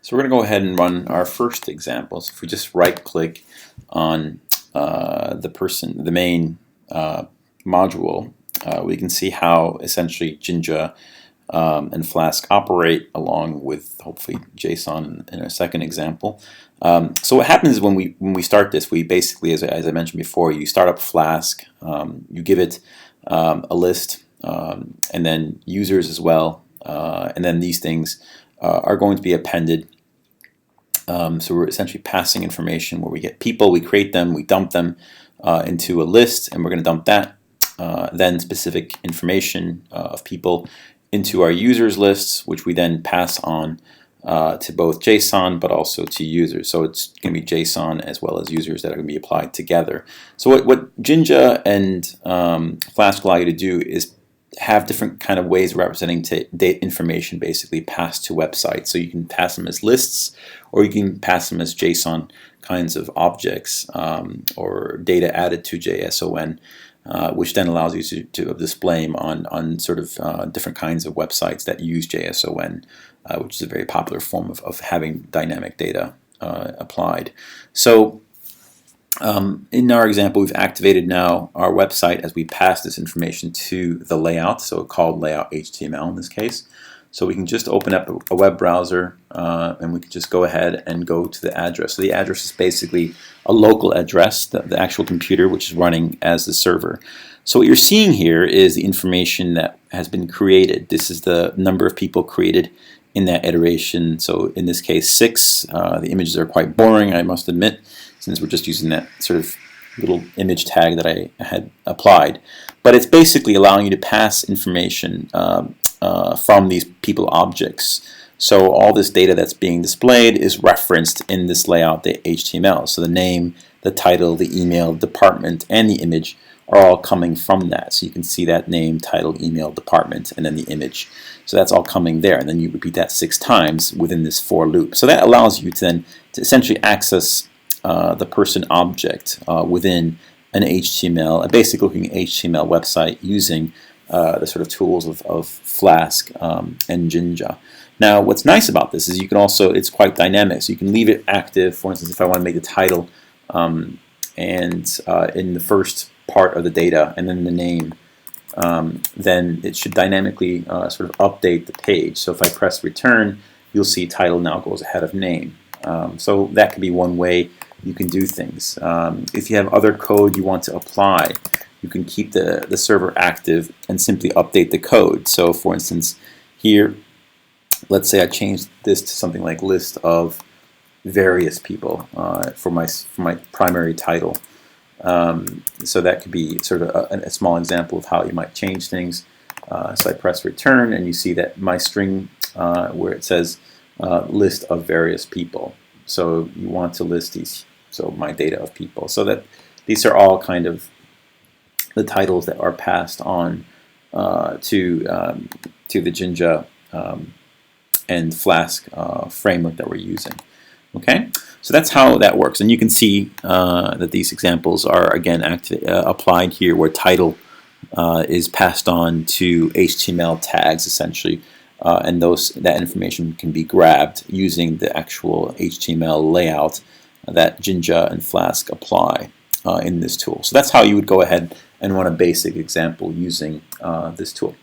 So we're going to go ahead and run our first example. So if we just right-click on the main module, we can see how essentially Jinja and Flask operate, along with hopefully JSON in a second example. So what happens is when we start this, we basically, as I mentioned before, you start up Flask, you give it a list, and then users as well, and then these things are going to be appended. So we're essentially passing information where we get people, we create them, we dump them into a list, and we're going to dump that, then specific information of people into our users lists, which we then pass on to both JSON but also to users. So it's going to be JSON as well as users that are going to be applied together. So what Jinja and Flask allow you to do is have different kind of ways of representing data information basically passed to websites. So you can pass them as lists, or you can pass them as JSON kinds of objects, or data added to JSON, which then allows you to display them on sort of different kinds of websites that use JSON, which is a very popular form of having dynamic data applied. So in our example, we've activated now our website as we pass this information to the layout, so called layout HTML in this case. So we can just open up a web browser, and we can just go ahead and go to the address. So the address is basically a local address, the actual computer which is running as the server. So what you're seeing here is the information that has been created. This is the number of people created in that iteration. So in this case, 6. The images are quite boring, I must admit, since we're just using that sort of little image tag that I had applied. But it's basically allowing you to pass information from these people objects. So all this data that's being displayed is referenced in this layout, the HTML. So the name, the title, the email, department, and the image are all coming from that. So you can see that name, title, email, department, and then the image. So that's all coming there, and then you repeat that 6 times within this for loop. So that allows you to then to essentially access the person object within an HTML, a basic looking HTML website using the sort of tools of Flask and Jinja. Now what's nice about this is you can also, it's quite dynamic, so you can leave it active. For instance, if I want to make the title and in the first part of the data and then the name, then it should dynamically sort of update the page. So if I press return, you'll see title now goes ahead of name. So that could be one way you can do things. If you have other code you want to apply, you can keep the server active and simply update the code. So for instance, here, let's say I changed this to something like list of various people for my primary title. So that could be sort of a small example of how you might change things. So I press return, and you see that my string where it says list of various people. So you want to list these, so my data of people. So that these are all kind of the titles that are passed on to the Jinja and Flask framework that we're using. Okay, so that's how that works, and you can see that these examples are again applied here, where title is passed on to HTML tags essentially, and that information can be grabbed using the actual HTML layout that Jinja and Flask apply in this tool. So that's how you would go ahead and run a basic example using this tool.